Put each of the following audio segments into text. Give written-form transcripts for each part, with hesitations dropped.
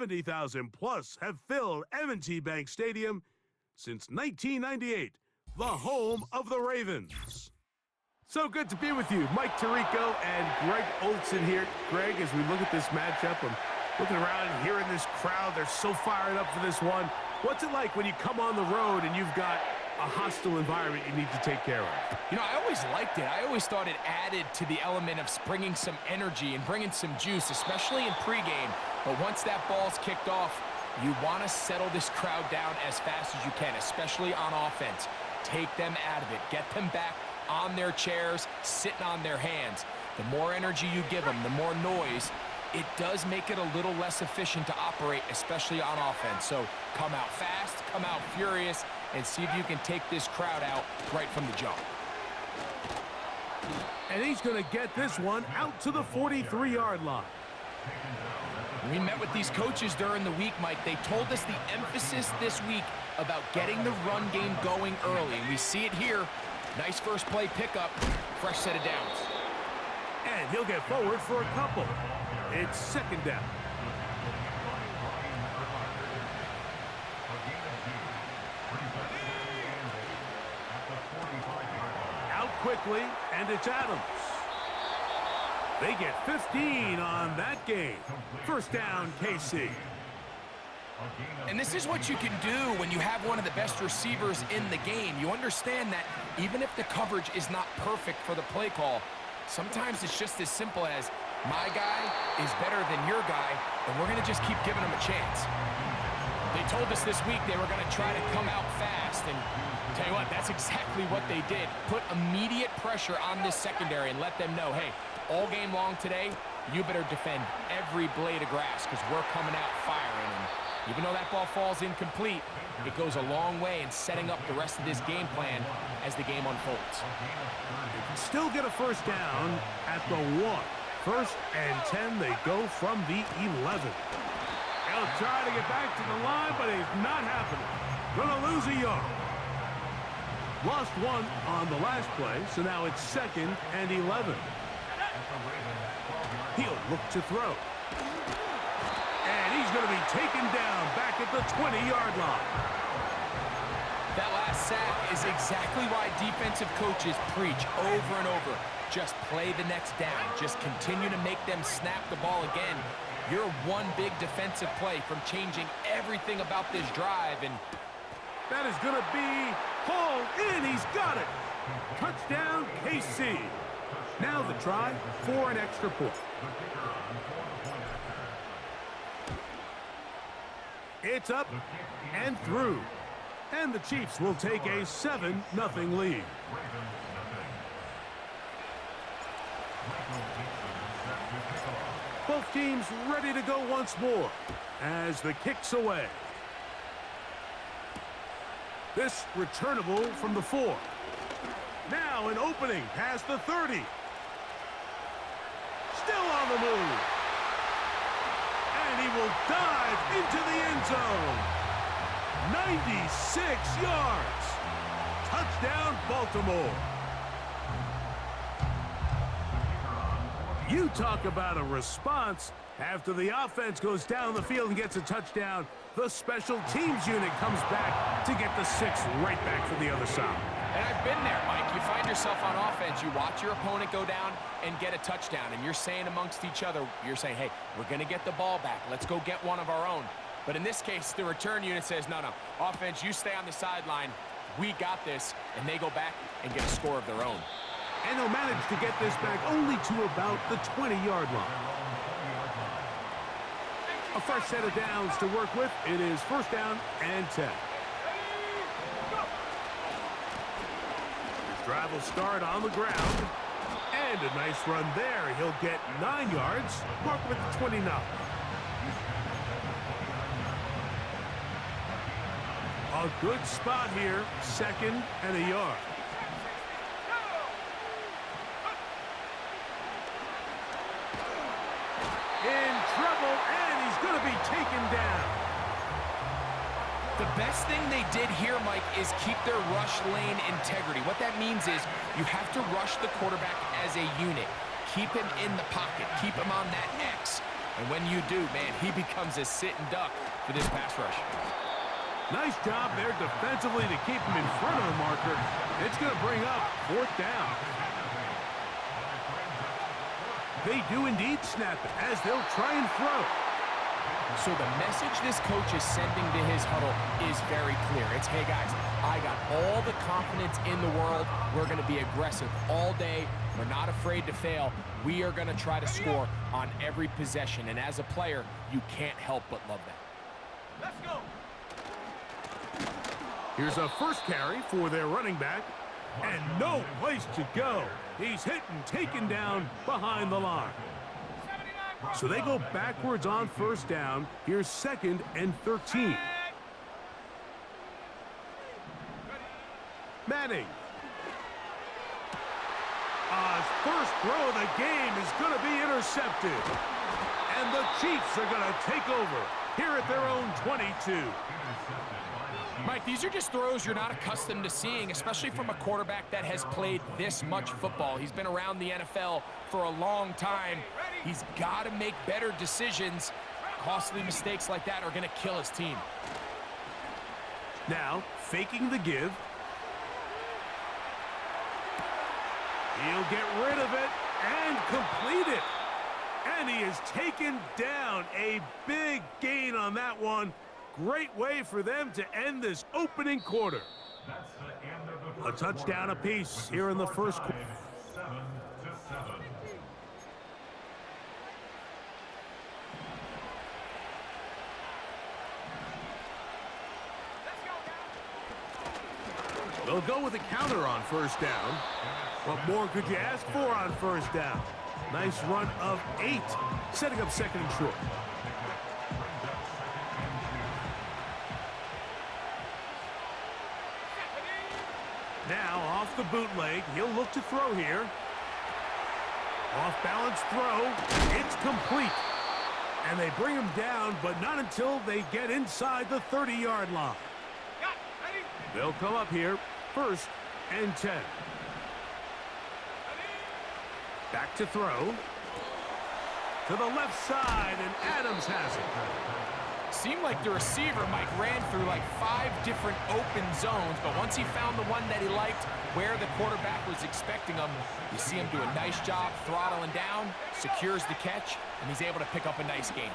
70,000 plus have filled M&T Bank Stadium since 1998, the home of the Ravens. So good to be with you. Mike Tirico and Greg Olson here. Greg, as we look at this matchup, I'm looking around and hearing this crowd. They're so fired up for this one. What's it like when you come on the road and you've got a hostile environment you need to take care of? You know, I always liked it. I always thought it added to the element of bringing some energy and bringing some juice, especially in pregame. But once that ball's kicked off, you want to settle this crowd down as fast as you can, especially on offense. Take them out of it. Get them back on their chairs, sitting on their hands. The more energy you give them, the more noise, it does make it a little less efficient to operate, especially on offense. So come out fast, come out furious, and see if you can take this crowd out right from the jump. And he's going to get this one out to the 43-yard line. We met with these coaches during the week, Mike. They told us the emphasis this week about getting the run game going early. And we see it here. Nice first play pickup, fresh set of downs. And he'll get forward for a couple. It's second down. Out quickly, and it's Adams. They get 15 on that game. First down, KC. And this is what you can do when you have one of the best receivers in the game. You understand that even if the coverage is not perfect for the play call, sometimes it's just as simple as, my guy is better than your guy, and we're going to just keep giving him a chance. They told us this week they were going to try to come out fast, and tell you what, that's exactly what they did. Put immediate pressure on this secondary and let them know, hey, all game long today, you better defend every blade of grass because we're coming out firing. And even though that ball falls incomplete, it goes a long way in setting up the rest of this game plan as the game unfolds. They can still get a first down at the 1. First and 10, they go from the 11. He'll try to get back to the line, but it's not happening. Gonna lose a yard. Lost one on the last play, so now it's second and 11. He'll look to throw. And he's going to be taken down back at the 20-yard line. That last sack is exactly why defensive coaches preach over and over. Just play the next down. Just continue to make them snap the ball again. You're one big defensive play from changing everything about this drive. And that is going to be hauled in. He's got it. Touchdown, KC. Now the try for an extra point. It's up and through. And the Chiefs will take a 7-0 lead. Both teams ready to go once more as the kick's away. This returnable from the 4. Now an opening past the 30. Still on the move. And he will dive into the end zone. 96 yards. Touchdown, Baltimore. You talk about a response. After the offense goes down the field and gets a touchdown, the special teams unit comes back to get the 6 right back from the other side. And I've been there, Mike. You find yourself on offense, you watch your opponent go down and get a touchdown, and you're saying amongst each other, you're saying, hey, we're going to get the ball back. Let's go get one of our own. But in this case, the return unit says, no, offense, you stay on the sideline. We got this, and they go back and get a score of their own. And they'll manage to get this back only to about the 20-yard line. A fresh set of downs to work with. It is first down and 10. His drive will start on the ground. And a nice run there. He'll get 9 yards. Mark with the 29. A good spot here. Second and a yard. In trouble, and he's going to be taken down. The best thing they did here, Mike, is keep their rush lane integrity. What that means is you have to rush the quarterback as a unit. Keep him in the pocket. Keep him on that X. And when you do, man, he becomes a sitting duck for this pass rush. Nice job there defensively to keep him in front of the marker. It's going to bring up 4th down. They do indeed snap it as they'll try and throw. So the message this coach is sending to his huddle is very clear. It's, hey guys, I got all the confidence in the world. We're going to be aggressive all day. We're not afraid to fail. We are going to try to score on every possession. And as a player, you can't help but love that. Let's go. Here's a first carry for their running back. And no place to go. He's hit and taken down behind the line. So they go backwards on 1st down. Here's 2nd and 13. Manning. First throw of the game is going to be intercepted. And the Chiefs are going to take over here at their own 22. Mike, these are just throws you're not accustomed to seeing, especially from a quarterback that has played this much football. He's been around the NFL for a long time. He's got to make better decisions. Costly mistakes like that are going to kill his team. Now, faking the give. He'll get rid of it and complete it. And he is taken down. A big gain on that one. Great way for them to end this opening quarter. A touchdown apiece here in the first quarter. 7-7. They'll go with a counter on 1st down. What more could you ask for on 1st down? Nice run of 8, setting up 2nd and short. Now, off the bootleg, he'll look to throw here. Off-balance throw. It's complete. And they bring him down, but not until they get inside the 30-yard line. They'll come up here, 1st and 10. Back to throw. To the left side, and Adams has it. Seemed like the receiver, Mike, ran through like 5 different open zones, but once he found the one that he liked, where the quarterback was expecting him, you see him do a nice job throttling down, secures the catch, and he's able to pick up a nice gain.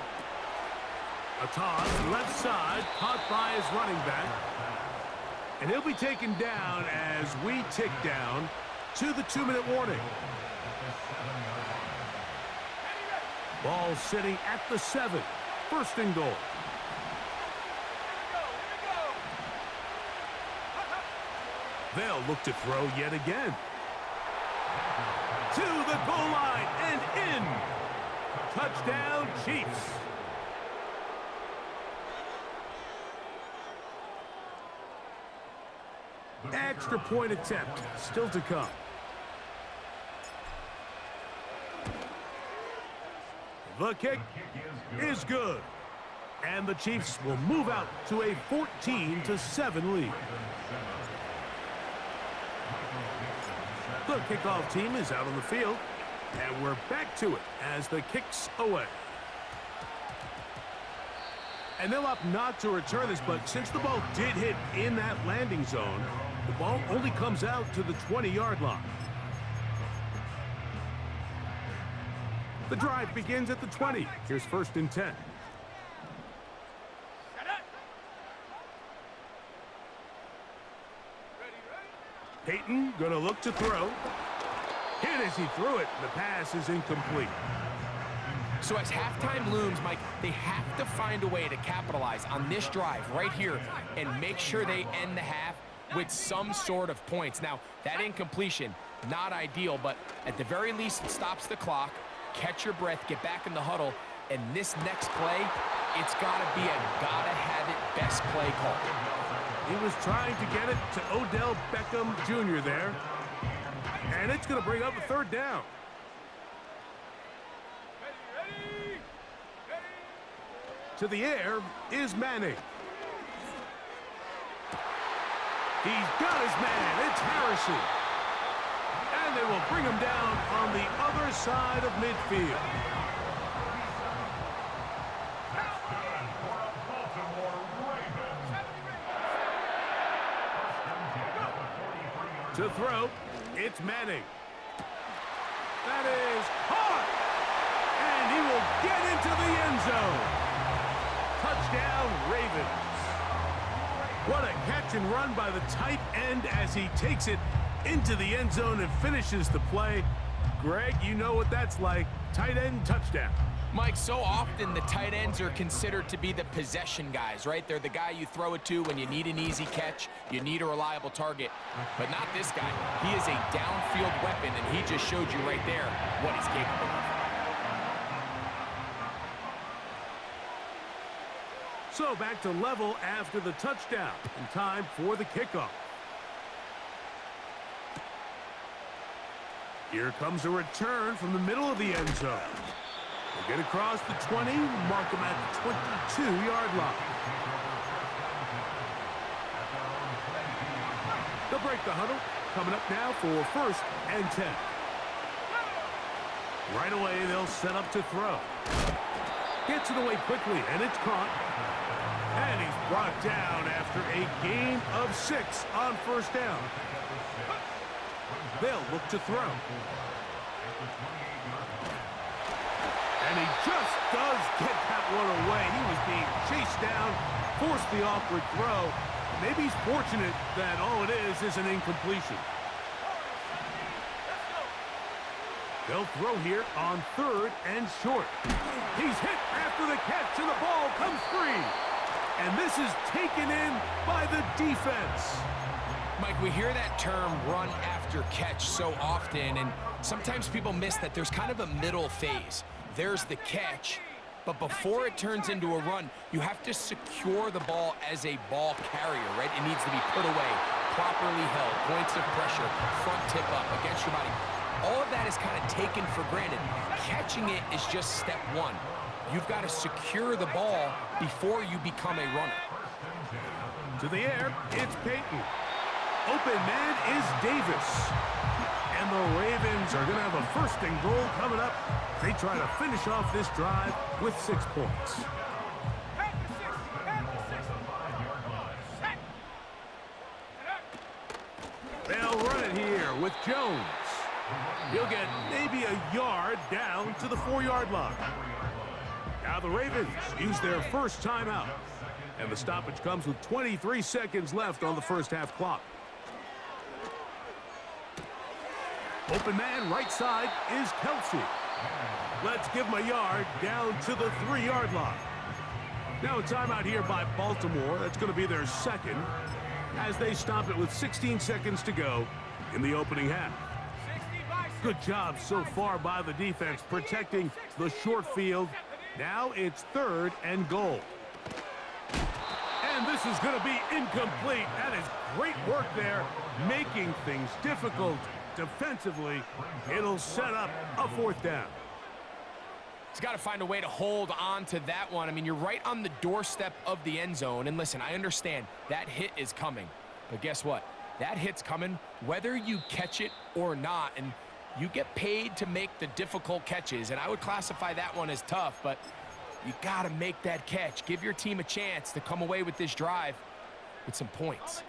A toss, left side, caught by his running back. And he'll be taken down as we tick down to the 2-minute warning. Ball sitting at the 7, 1st and goal. They'll look to throw yet again. To the goal line and in. Touchdown, Chiefs. Extra point attempt still to come. The kick is good. And the Chiefs will move out to a 14-7 lead. The kickoff team is out on the field, and we're back to it as the kick's away. And they'll opt not to return this, but since the ball did hit in that landing zone, the ball only comes out to the 20-yard line. The drive begins at the 20. Here's 1st and 10. Peyton going to look to throw. Hit as he threw it. The pass is incomplete. So as halftime looms, Mike, they have to find a way to capitalize on this drive right here and make sure they end the half with some sort of points. Now, that incompletion, not ideal, but at the very least, it stops the clock. Catch your breath, get back in the huddle, and this next play, it's got to be a gotta-have-it best play call. He was trying to get it to Odell Beckham Jr. there. And it's going to bring up a 3rd down. To the air is Manning. He's got his man. It's Harrison. And they will bring him down on the other side of midfield. To throw, it's Manning. That is caught! And he will get into the end zone. Touchdown, Ravens. What a catch and run by the tight end as he takes it into the end zone and finishes the play. Greg, you know what that's like. Tight end touchdown. Mike, so often the tight ends are considered to be the possession guys, right? They're the guy you throw it to when you need an easy catch, you need a reliable target. But not this guy. He is a downfield weapon, and he just showed you right there what he's capable of. So back to level after the touchdown, and time for the kickoff. Here comes a return from the middle of the end zone. They get across the 20, mark them at the 22-yard line. They'll break the huddle, coming up now for 1st and 10. Right away, they'll set up to throw. Gets it away quickly, and it's caught. And he's brought down after a gain of 6 on 1st down. They'll look to throw. And he just does get that one away. He was being chased down, forced the awkward throw. Maybe he's fortunate that all it is an incompletion. They'll throw here on 3rd and short. He's hit after the catch, and the ball comes free. And this is taken in by the defense. Mike, we hear that term run after catch so often, and sometimes people miss that there's kind of a middle phase. There's the catch, but before it turns into a run, you have to secure the ball as a ball carrier, right? It needs to be put away, properly held, points of pressure, front tip up against your body. All of that is kind of taken for granted. Catching it is just step one. You've got to secure the ball before you become a runner. To the air, it's Peyton. Open man is Davis. And the Ravens are going to have a 1st and goal coming up. They try to finish off this drive with 6 points. They'll run it here with Jones. He'll get maybe a yard down to the 4-yard line. Now the Ravens use their 1st timeout. And the stoppage comes with 23 seconds left on the 1st half clock. Open man right side is Kelsey. Let's give him a yard down to the 3-yard line. Now a timeout here by Baltimore. That's going to be their 2nd as they stop it with 16 seconds to go in the opening half. Good job so far by the defense protecting the short field. Now it's 3rd and goal. And this is going to be incomplete. That is great work there, making things difficult. Defensively, it'll set up a 4th down. He's got to find a way to hold on to that one. I mean, you're right on the doorstep of the end zone. And listen, I understand that hit is coming. But guess what? That hit's coming whether you catch it or not. And you get paid to make the difficult catches. And I would classify that one as tough. But you got to make that catch. Give your team a chance to come away with this drive with some points.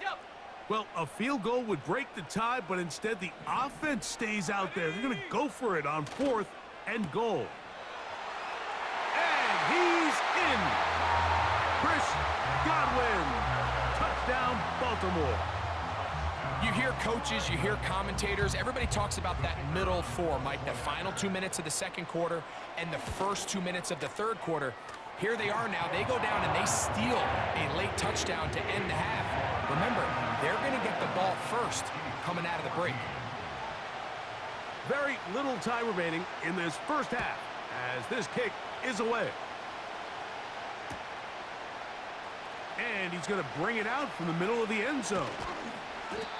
Well, a field goal would break the tie, but instead the offense stays out there. They're going to go for it on 4th and goal. And he's in. Chris Godwin. Touchdown, Baltimore. You hear coaches, you hear commentators, everybody talks about that middle 4, Mike, the final 2 minutes of the 2nd quarter and the first 2 minutes of the 3rd quarter. Here they are now. They go down and they steal a late touchdown to end the half. Remember, they're going to get the ball first coming out of the break. Very little time remaining in this 1st half as this kick is away. And he's going to bring it out from the middle of the end zone.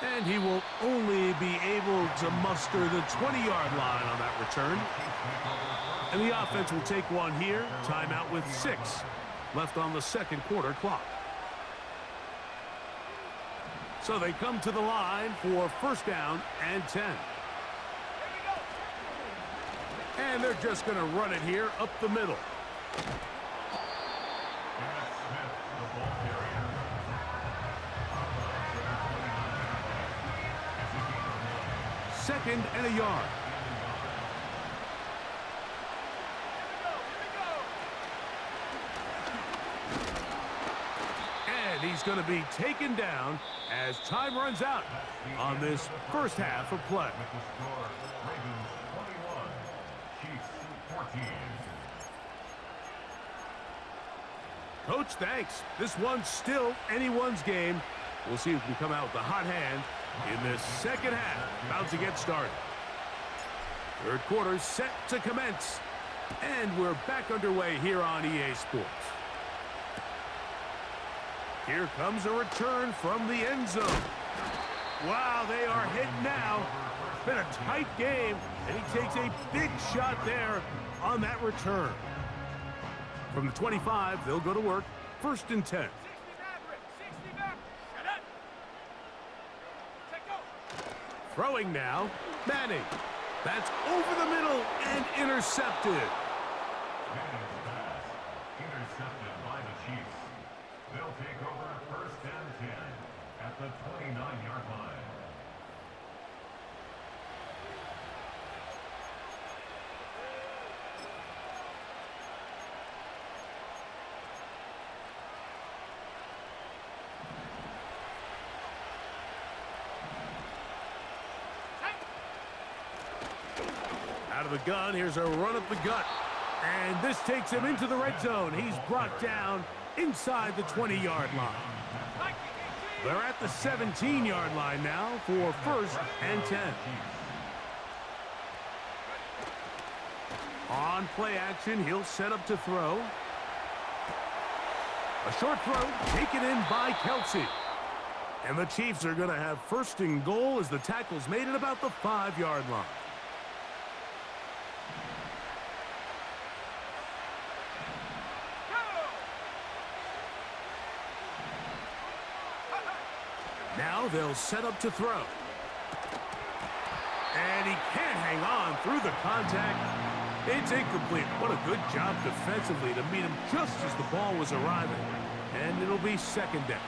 And he will only be able to muster the 20-yard line on that return. And the offense will take one here. Timeout with 6 left on the 2nd quarter clock. So they come to the line for 1st down and 10. And they're just going to run it here up the middle. 2nd and a yard. And he's going to be taken down as time runs out on this first half of play. With the score, Ravens 21, Chiefs 14. Coach, thanks. This one's still anyone's game. We'll see who can come out with the hot hand in this second half. About to get started. Third quarter set to commence. And we're back underway here on EA Sports. Here comes a return from the end zone. Wow, they are hit now. It's been a tight game, and he takes a big shot there on that return. From the 25, they'll go to work. 1st and 10. Throwing now, Manning. That's over the middle and intercepted. Manning's pass, intercepted by the Chiefs. They'll take over 1st and 10 at the 29-yard line. Out of the gun, here's a run up the gut. And this takes him into the red zone. He's brought down inside the 20-yard line. They're at the 17-yard line now for 1st and 10. On play action, he'll set up to throw. A short throw taken in by Kelsey. And the Chiefs are going to have 1st and goal as the tackle's made at about the 5-yard line. Now they'll set up to throw. And he can't hang on through the contact. It's incomplete. What a good job defensively to meet him just as the ball was arriving. And it'll be 2nd down.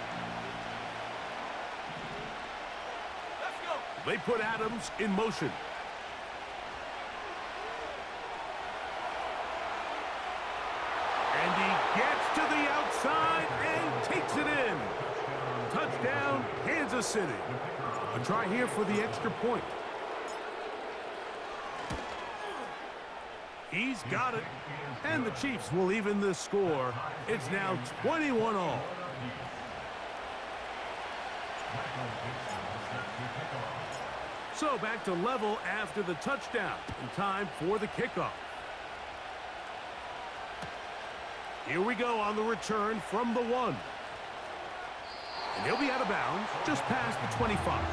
They put Adams in motion. And he gets to the outside and takes it in. Touchdown, Kansas City. A try here for the extra point. He's got it. And the Chiefs will even the score. It's now 21-all. So back to level after the touchdown. And time for the kickoff. Here we go on the return from the 1. And he'll be out of bounds just past the 25.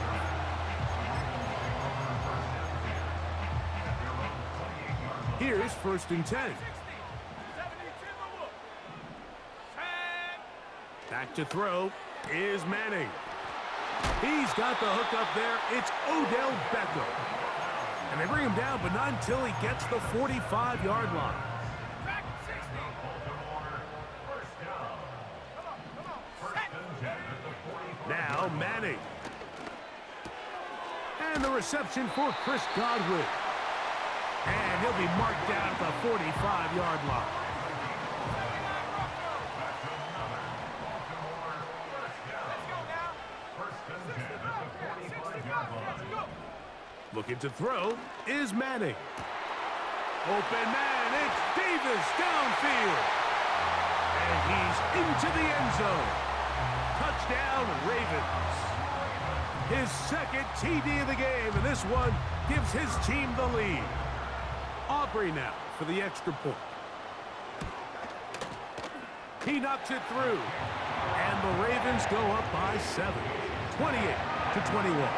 Here's 1st and 10. Back to throw is Manning. He's got the hook up there. It's Odell Beckham. And they bring him down, but not until he gets the 45-yard line. Now Manning. And the reception for Chris Godwin. And he'll be marked down at the 45-yard line. Looking to throw is Manning. Open man, it's Davis downfield. And he's into the end zone. Touchdown, Ravens. His 2nd TD of the game, and this one gives his team the lead. Aubrey now for the extra point. He knocks it through. And the Ravens go up by 7, 28-21.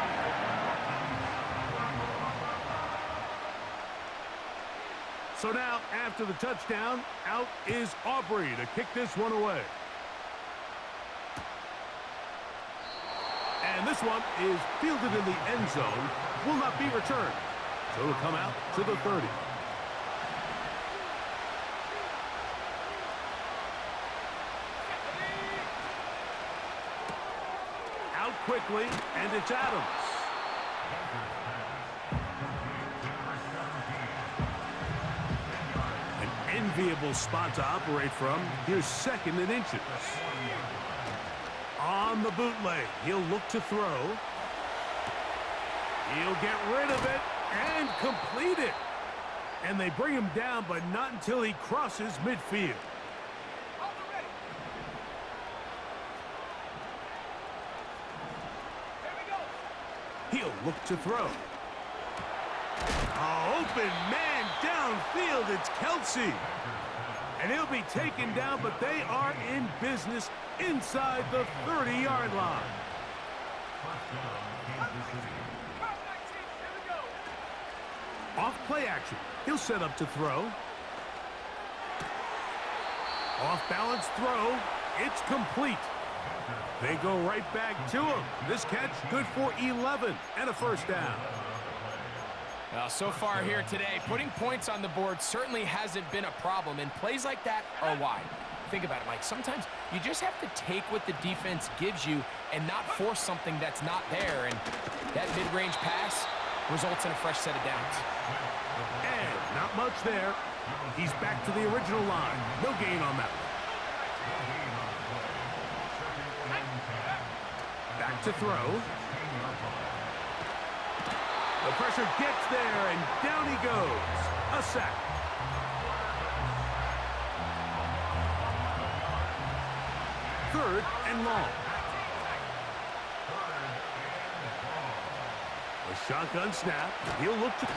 So now, after the touchdown, out is Aubrey to kick this one away. And this one is fielded in the end zone, will not be returned. So it'll come out to the 30. Out quickly, and it's Adams. enviable spot to operate from. Here's 2nd and inches. On the bootleg, he'll look to throw. He'll get rid of it and complete it. And they bring him down, but not until he crosses midfield. He'll look to throw. Open man downfield, it's Kelsey. And he'll be taken down, but they are in business inside the 30-yard line. Off play action, he'll set up to throw. Off balance throw, it's complete. They go right back to him. This catch good for 11 and a first down. Well, so far here today, putting points on the board certainly hasn't been a problem, and plays like that are why. Think about it, Mike. Sometimes you just have to take what the defense gives you and not force something that's not there, and that mid-range pass results in a fresh set of downs. And not much there. He's back to the original line. No gain on that one. Back to throw. The pressure gets there, and down he goes. A sack. Third and long. A shotgun snap. He'll look to...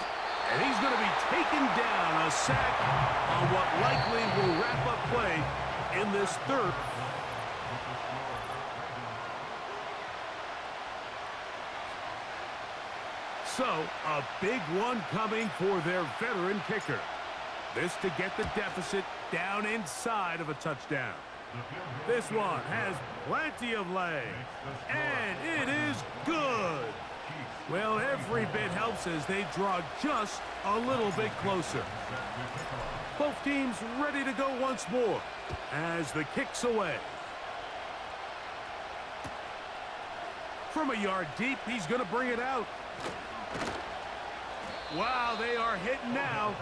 And he's going to be taken down. A sack on what likely will wrap up play in this third. So, a big one coming for their veteran kicker. This to get the deficit down inside of a touchdown. This one has plenty of leg, and it is good. Well, every bit helps as they draw just a little bit closer. Both teams ready to go once more as the kick's away. From a yard deep, he's going to bring it out. Wow, they are hitting now.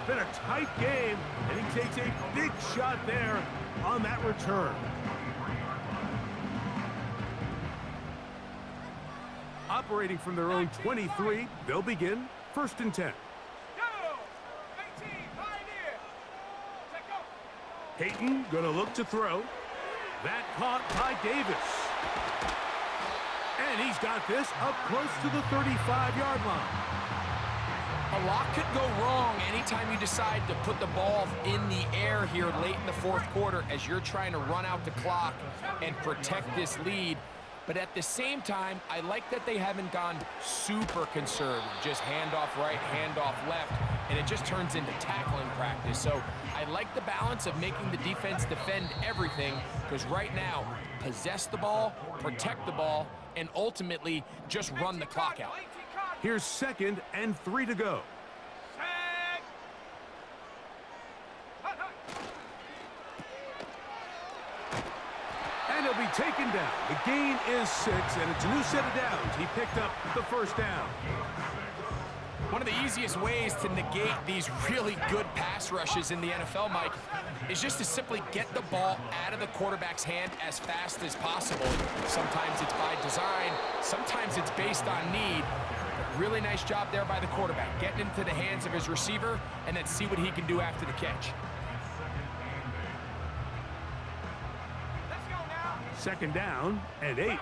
Been a tight game, and he takes a big shot there on that return. Operating from their own 23, they'll begin 1st and 10. Peyton gonna look to throw. That caught by Davis. And he's got this up close to the 35-yard line. A lot could go wrong anytime you decide to put the ball in the air here late in the 4th quarter as you're trying to run out the clock and protect this lead. But at the same time, I like that they haven't gone super conservative. Just handoff right, handoff left, and it just turns into tackling practice. So I like the balance of making the defense defend everything, because right now, possess the ball, protect the ball, and ultimately just run the clock out. Here's 2nd and 3 to go. And he'll be taken down. The gain is 6, and it's a new set of downs. He picked up the first down. One of the easiest ways to negate these really good pass rushes in the NFL, Mike, is just to simply get the ball out of the quarterback's hand as fast as possible. Sometimes it's by design, sometimes it's based on need. But really nice job there by the quarterback, getting into the hands of his receiver, and then see what he can do after the catch. 2nd down and 8.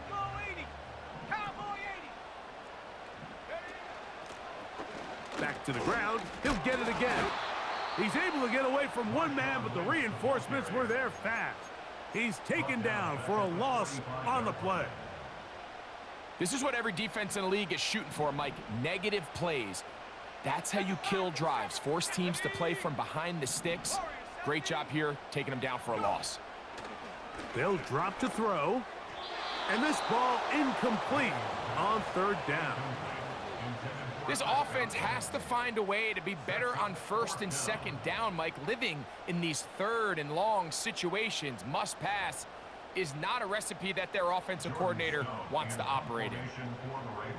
Back to the ground. He'll get it again. He's able to get away from one man, but the reinforcements were there fast. He's taken down for a loss on the play. This is what every defense in the league is shooting for, Mike. Negative plays. That's how you kill drives. Force teams to play from behind the sticks. Great job here, taking them down for a loss. They'll drop to throw. And this ball incomplete on 3rd down. This offense has to find a way to be better on 1st and 2nd down, Mike. Living in these 3rd and long situations, must pass, is not a recipe that their offensive coordinator wants to operate in.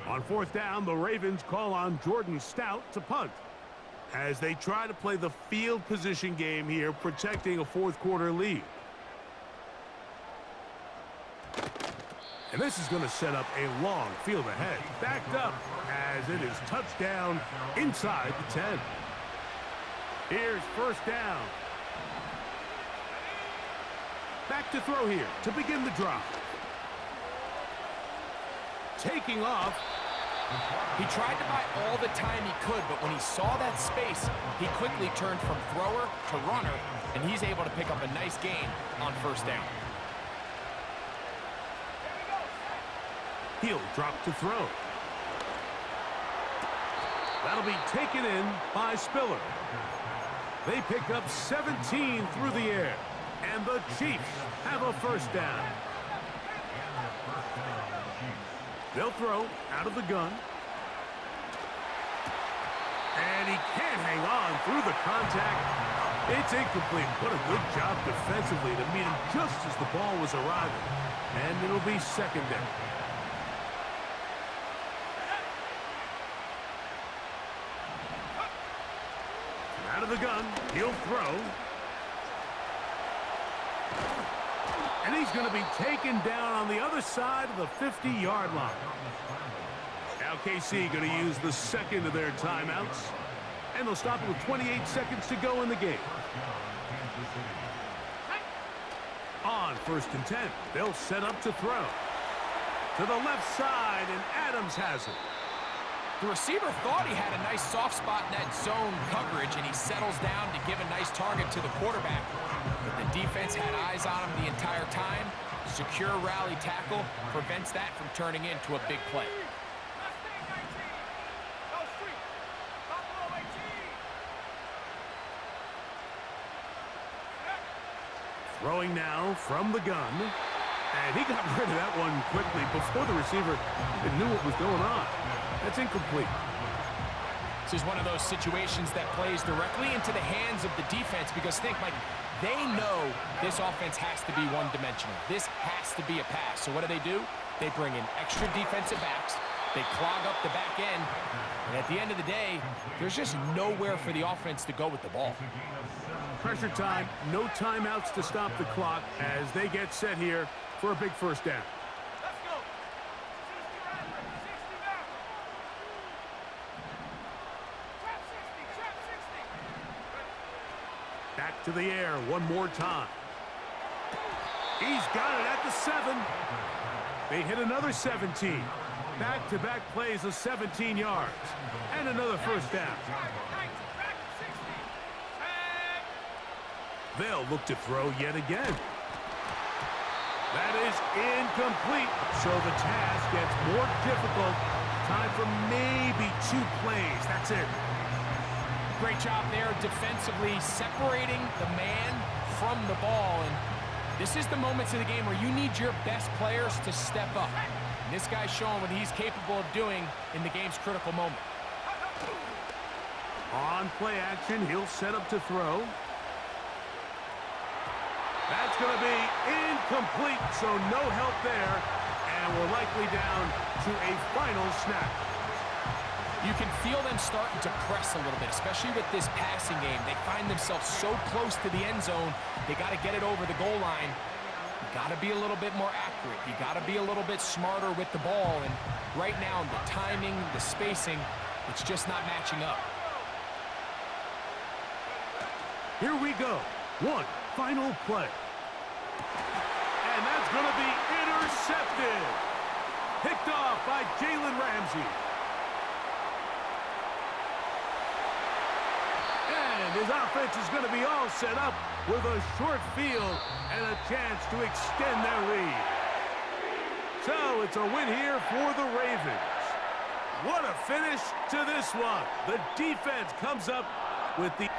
On 4th down, the Ravens call on Jordan Stout to punt. as they try to play the field position game here, protecting a fourth-quarter lead. And this is going to set up a long field ahead. Backed up as it is touchdown inside the 10. Here's first down. Back to throw here to begin the drive. Taking off. He tried to buy all the time he could, but when he saw that space, he quickly turned from thrower to runner, and he's able to pick up a nice gain on first down. He'll drop to throw. That'll be taken in by Spiller. They pick up 17 through the air, and the Chiefs have a first down. They'll throw out of the gun. And he can't hang on through the contact. It's incomplete. What a good job defensively to meet him just as the ball was arriving. And it'll be second down. Out of the gun, he'll throw. And he's going to be taken down on the other side of the 50-yard line. Now KC going to use the second of their timeouts. And they'll stop it with 28 seconds to go in the game. On first and 10, they'll set up to throw. To the left side, and Adams has it. The receiver thought he had a nice soft spot in that zone coverage, and he settles down to give a nice target to the quarterback. But the defense had eyes on him the entire time. Secure rally tackle prevents that from turning into a big play. Throwing now from the gun. And he got rid of that one quickly before the receiver even knew what was going on. That's incomplete. This is one of those situations that plays directly into the hands of the defense because think, Mike, they know this offense has to be one-dimensional. This has to be a pass. So what do? They bring in extra defensive backs. They clog up the back end. And at the end of the day, there's just nowhere for the offense to go with the ball. Pressure time, no timeouts to stop the clock as they get set here for a big first down. Back to the air one more time. He's got it at the 7. They hit another 17. Back-to-back plays of 17 yards. And another first down. They'll look to throw yet again. That is incomplete. So the task gets more difficult. Time for maybe 2 plays. That's it. Great job there defensively, separating the man from the ball. And this is the moments of the game where you need your best players to step up. And this guy's showing what he's capable of doing in the game's critical moment. On play action, he'll set up to throw. That's going to be incomplete, so no help there. And we're likely down to a final snap. You can feel them starting to press a little bit, especially with this passing game. They find themselves so close to the end zone, they got to get it over the goal line. You got to be a little bit more accurate. You got to be a little bit smarter with the ball. And right now, the timing, the spacing, it's just not matching up. Here we go. One final play. And that's going to be intercepted. Picked off by Jalen Ramsey. And his offense is going to be all set up with a short field and a chance to extend their lead. So it's a win here for the Ravens. What a finish to this one. The defense comes up with the